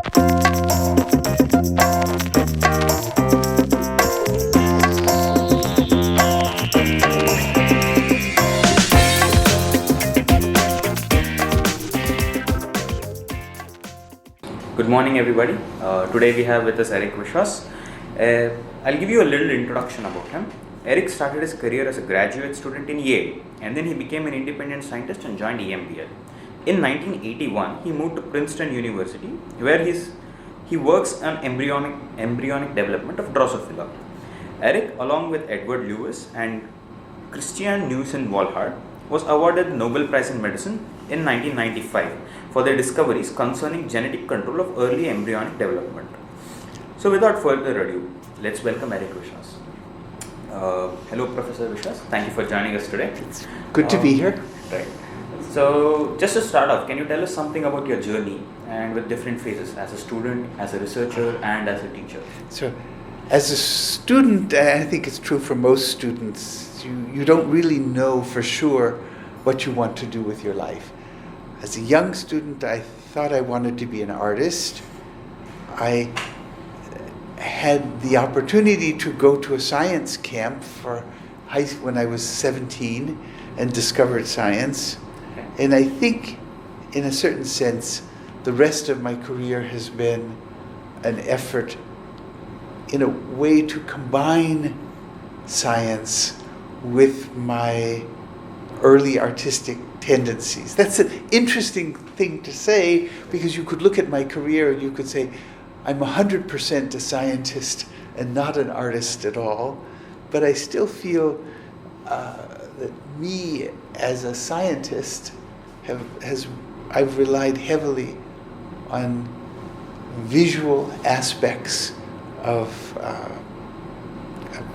Good morning, everybody. Today we have with us Eric Weischaufs. I'll give you a little introduction about him. Eric started his career as a graduate student in Yale, and then he became an independent scientist and joined EMBL. In 1981, he moved to Princeton University, where he works on embryonic development of Drosophila. Eric, along with Edward Lewis and Christian Nielsen-Walhard, was awarded the Nobel Prize in Medicine in 1995 for their discoveries concerning genetic control of early embryonic development. So without further ado, let's welcome Eric Weischaufs. Hello, Professor Weischaufs. Thank you for joining us today. It's good to be here. Right. So just to start off, can you tell us something about your journey and with different phases as a student, as a researcher, and as a teacher? So, as a student, I think it's true for most students, you don't really know for sure what you want to do with your life. As a young student, I thought I wanted to be an artist. I had the opportunity to go to a science camp when I was 17 and discovered science. And I think, in a certain sense, the rest of my career has been an effort in a way to combine science with my early artistic tendencies. That's an interesting thing to say, because you could look at my career and you could say, I'm 100% a scientist and not an artist at all, but I still feel that me as a scientist I've relied heavily on visual aspects of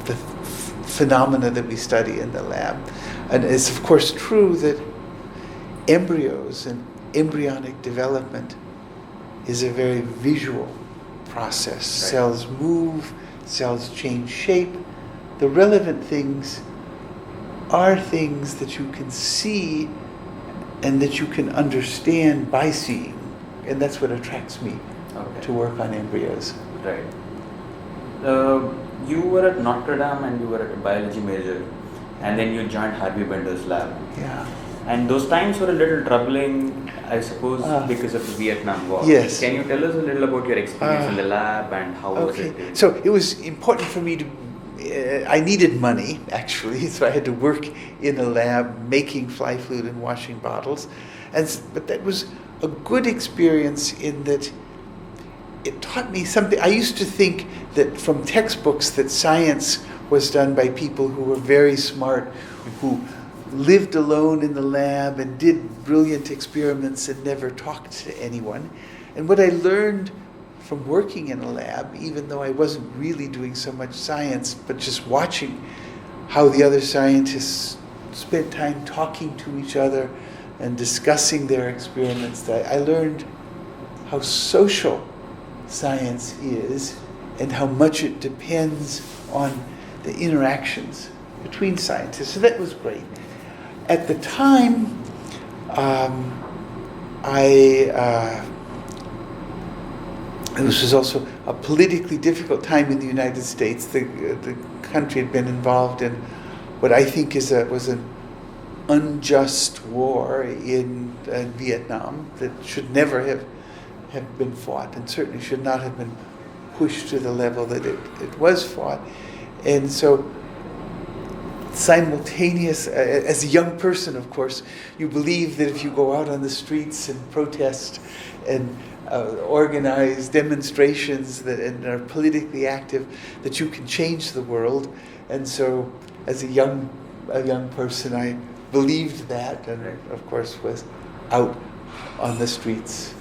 the phenomena that we study in the lab. And it's of course true that embryos and embryonic development is a very visual process. Right. Cells move, cells change shape. The relevant things are things that you can see and that you can understand by seeing. And that's what attracts me to work on embryos. Right. You were at Notre Dame and you were at a biology major, and then you joined Harvey Bender's lab. Yeah. And those times were a little troubling, I suppose, because of the Vietnam War. Yes. Can you tell us a little about your experience in the lab and how was it? So it was important for me to, I needed money, actually, so I had to work in a lab making fly fluid and washing bottles. But that was a good experience in that it taught me something. I used to think that from textbooks that science was done by people who were very smart, who lived alone in the lab and did brilliant experiments and never talked to anyone. And what I learned from working in a lab, even though I wasn't really doing so much science, but just watching how the other scientists spent time talking to each other and discussing their experiments, I learned how social science is and how much it depends on the interactions between scientists. So that was great. At the time, this was also a politically difficult time in the United States. The country had been involved in what I think was an unjust war in Vietnam that should never have been fought, and certainly should not have been pushed to the level that it was fought. And so simultaneous, as a young person, of course, you believe that if you go out on the streets and protest and organize demonstrations and are politically active, that you can change the world. And so as a young person, I believed that, and of course was out on the streets.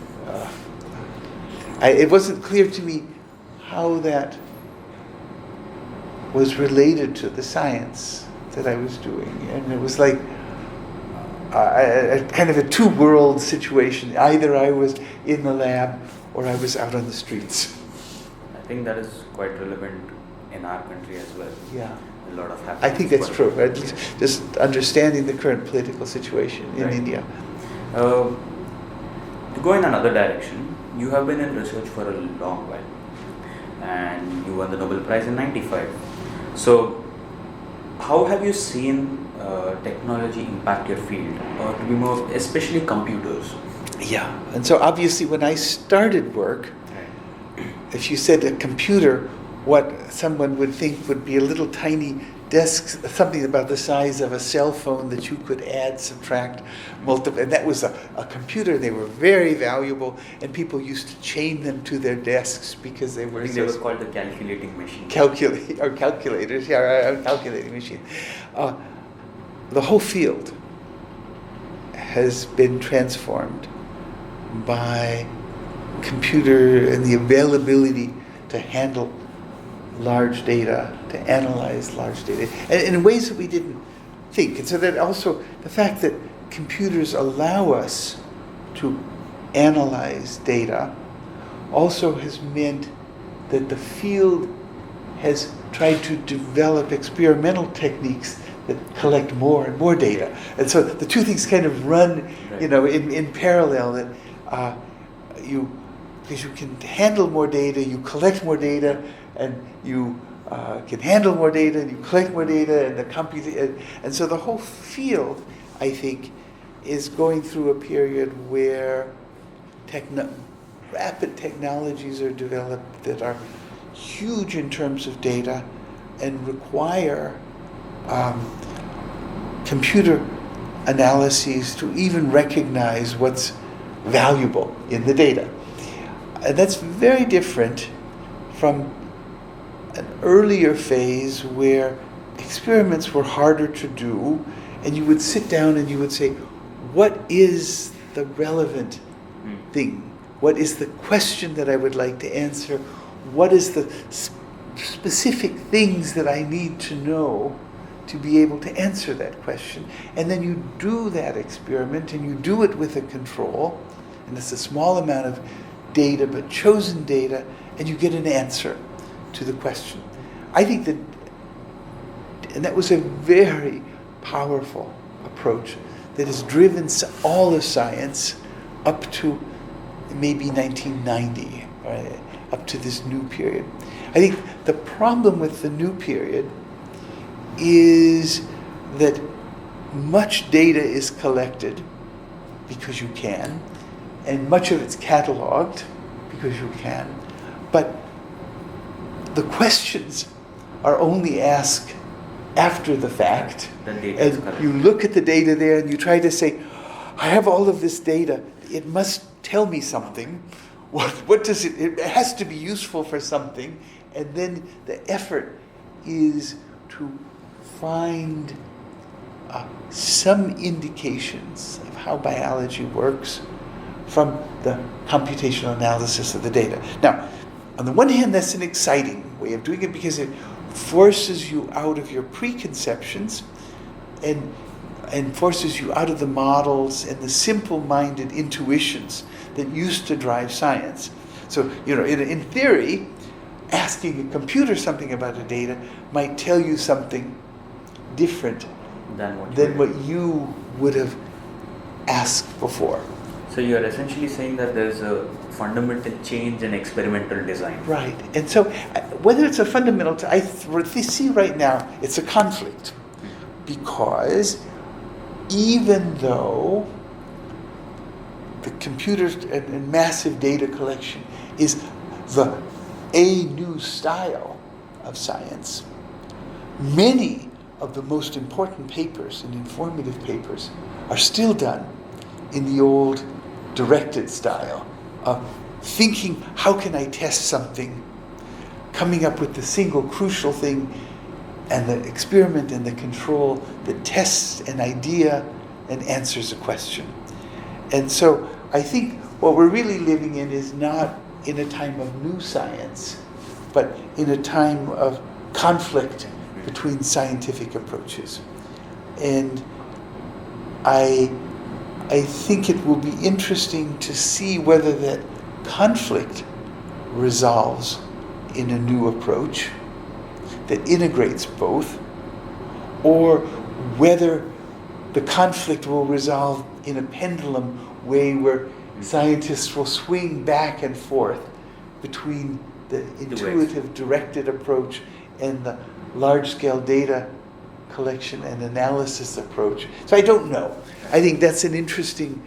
It wasn't clear to me how that was related to the science that I was doing, and it was like kind of a two-world situation. Either I was in the lab or I was out on the streets. I think that is quite relevant in our country as well. Yeah. A lot of happening. I think that's true. Right? Just understanding the current political situation in India. To go in another direction, you have been in research for a long while, and you won the Nobel Prize in '95. So, how have you seen technology impact your field, or to be more, especially computers? Yeah, and so obviously when I started work, if you said a computer, what someone would think would be a little tiny desk, something about the size of a cell phone that you could add, subtract, multiply. And that was a computer. They were very valuable, and people used to chain them to their desks because they were. I think they were called the calculating machine. Calculators, yeah, a calculating machine. The whole field has been transformed by computer and the availability to handle large data, to analyze large data, and in ways that we didn't think. And so that also the fact that computers allow us to analyze data also has meant that the field has tried to develop experimental techniques that collect more and more data. And so the two things kind of run, in parallel, that because you can handle more data, you collect more data, and you can handle more data, and you collect more data, and so the whole field, I think, is going through a period where rapid technologies are developed that are huge in terms of data and require computer analyses to even recognize what's valuable in the data. And that's very different from an earlier phase where experiments were harder to do, and you would sit down and you would say, what is the relevant thing? What is the question that I would like to answer? What is the specific things that I need to know to be able to answer that question? And then you do that experiment, and you do it with a control, and it's a small amount of data, but chosen data, and you get an answer to the question. I think that was a very powerful approach that has driven all of science up to maybe 1990, right, up to this new period. I think the problem with the new period is that much data is collected because you can, and much of it's cataloged because you can, but the questions are only asked after the fact. The data is And correct. you look at the data there and you try to say, I have all of this data, it must tell me something. What does it has to be useful for something, and then the effort is to find some indications of how biology works from the computational analysis of the data. Now, on the one hand, that's an exciting way of doing it because it forces you out of your preconceptions and forces you out of the models and the simple-minded intuitions that used to drive science. So, in theory, asking a computer something about the data might tell you something different than what you would have asked before. So you are essentially saying that there is a fundamental change in experimental design. Right. And so whether it's a fundamental, I see right now it's a conflict, because even though the computers and massive data collection is a new style of science, many of the most important papers and informative papers are still done in the old directed style of thinking, how can I test something, coming up with the single crucial thing, and the experiment and the control that tests an idea and answers a question. And so I think what we're really living in is not in a time of new science, but in a time of conflict between scientific approaches. And I think it will be interesting to see whether that conflict resolves in a new approach that integrates both, or whether the conflict will resolve in a pendulum way where Scientists will swing back and forth between the intuitive, directed approach and the large-scale data collection and analysis approach. So I don't know. I think that's an interesting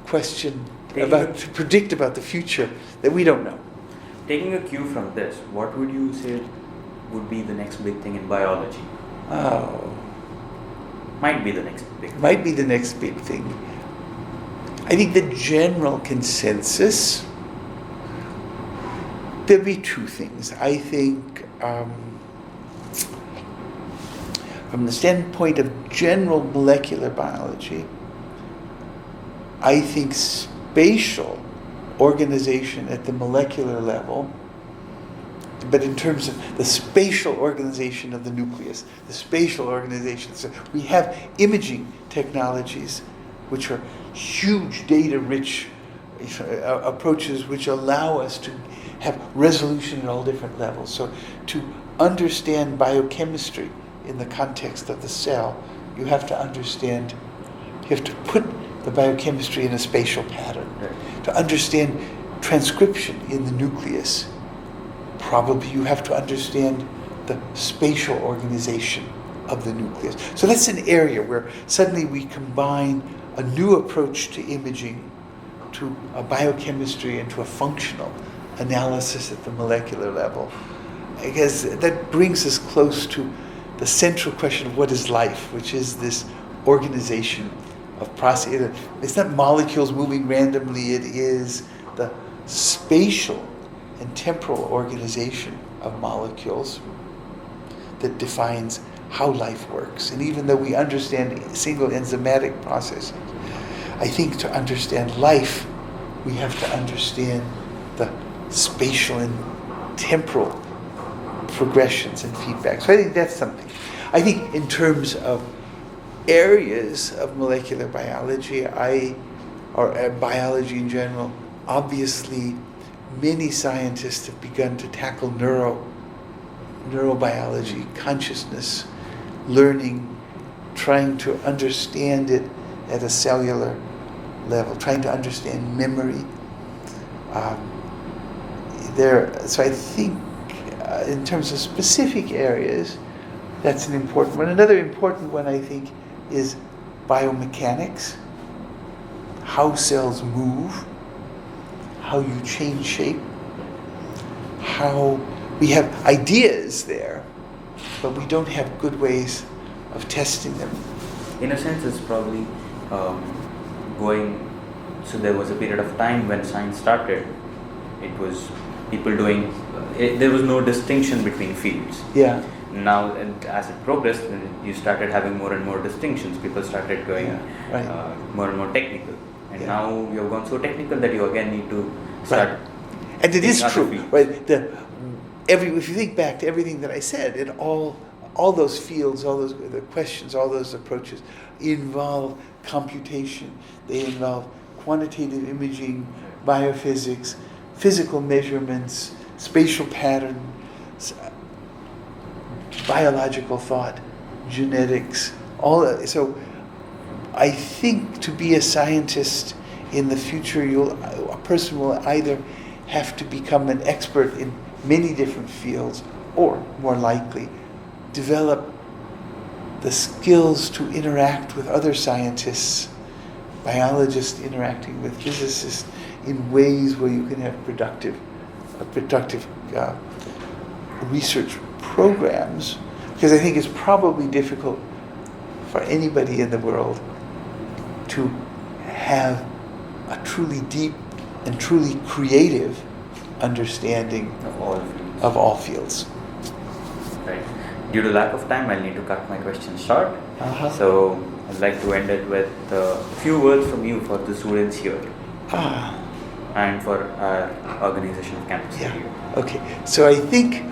question to predict about the future that we don't know. Taking a cue from this, what would you say would be the next big thing in biology? Might be the next big thing. Might be the next big thing. I think the general consensus, there'll be two things. I think from the standpoint of general molecular biology, I think spatial organization at the molecular level, but in terms of the spatial organization of the nucleus, the spatial organization. So we have imaging technologies which are huge data-rich approaches which allow us to have resolution at all different levels. So to understand biochemistry in the context of the cell, you have to put the biochemistry in a spatial pattern. Right. To understand transcription in the nucleus, probably you have to understand the spatial organization of the nucleus. So that's an area where suddenly we combine a new approach to imaging, to a biochemistry, and to a functional analysis at the molecular level. I guess that brings us close to the central question of what is life, which is this organization of process. It's not molecules moving randomly, it is the spatial and temporal organization of molecules that defines how life works. And even though we understand single enzymatic processes, I think to understand life, we have to understand the spatial and temporal progressions and feedback. So I think that's something. I think in terms of areas of molecular biology, or biology in general, obviously many scientists have begun to tackle neurobiology, consciousness, learning, trying to understand it at a cellular level, trying to understand memory. So I think in terms of specific areas, that's an important one. Another important one, I think, is biomechanics, how cells move, how you change shape, how we have ideas there, but we don't have good ways of testing them. In a sense, it's probably so there was a period of time when science started, it was people doing, there was no distinction between fields. Yeah. Now, as it progressed, you started having more and more distinctions. People started going more and more technical. And now you've gone so technical that you again need to start. Right. And it is true, fields. right? If you think back to everything that I said, and all those fields, all those the questions, all those approaches involve computation. They involve quantitative imaging, biophysics, physical measurements, spatial patterns, biological thought, genetics, all that. So I think to be a scientist in the future, a person will either have to become an expert in many different fields, or more likely, develop the skills to interact with other scientists, biologists interacting with physicists in ways where you can have productive research programs, because I think it's probably difficult for anybody in the world to have a truly deep and truly creative understanding of all fields. Right. Due to lack of time, I'll need to cut my questions short. So I'd like to end it with a few words from you for the students here. And for our organization of Campus Radio. Okay. So I think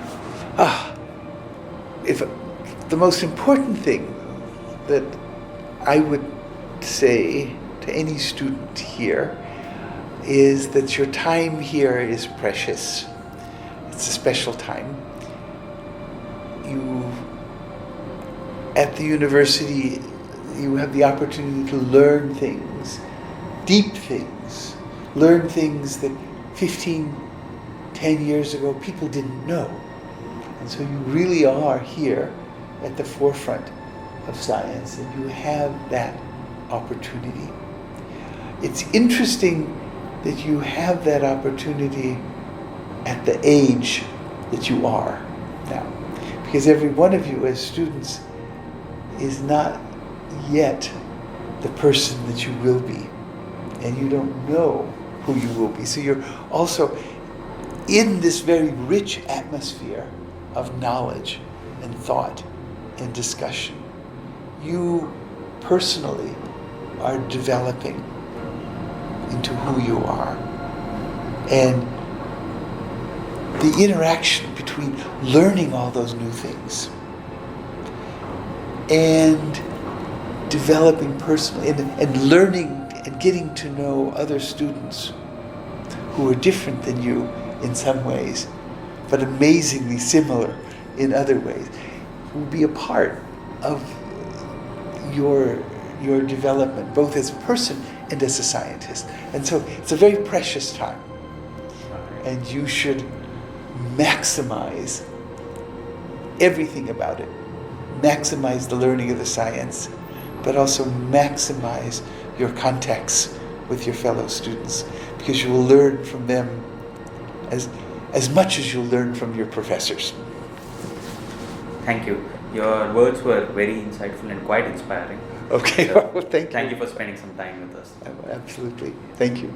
if the most important thing that I would say to any student here is that your time here is precious. It's a special time. At the university, you have the opportunity to learn things, deep things, learn things that 15, 10 years ago people didn't know. And so you really are here at the forefront of science, and you have that opportunity. It's interesting that you have that opportunity at the age that you are now, because every one of you as students is not yet the person that you will be, and you don't know who you will be. So you're also in this very rich atmosphere of knowledge and thought and discussion. You personally are developing into who you are. And the interaction between learning all those new things and developing personally and learning and getting to know other students who are different than you in some ways, but amazingly similar in other ways, will be a part of your development, both as a person and as a scientist. And so it's a very precious time. And you should maximize everything about it. Maximize the learning of the science, but also maximize your contacts with your fellow students, because you will learn from them as much as you'll learn from your professors. Thank you. Your words were very insightful and quite inspiring. Okay, So, well, thank you. Thank you for spending some time with us. Absolutely. Thank you.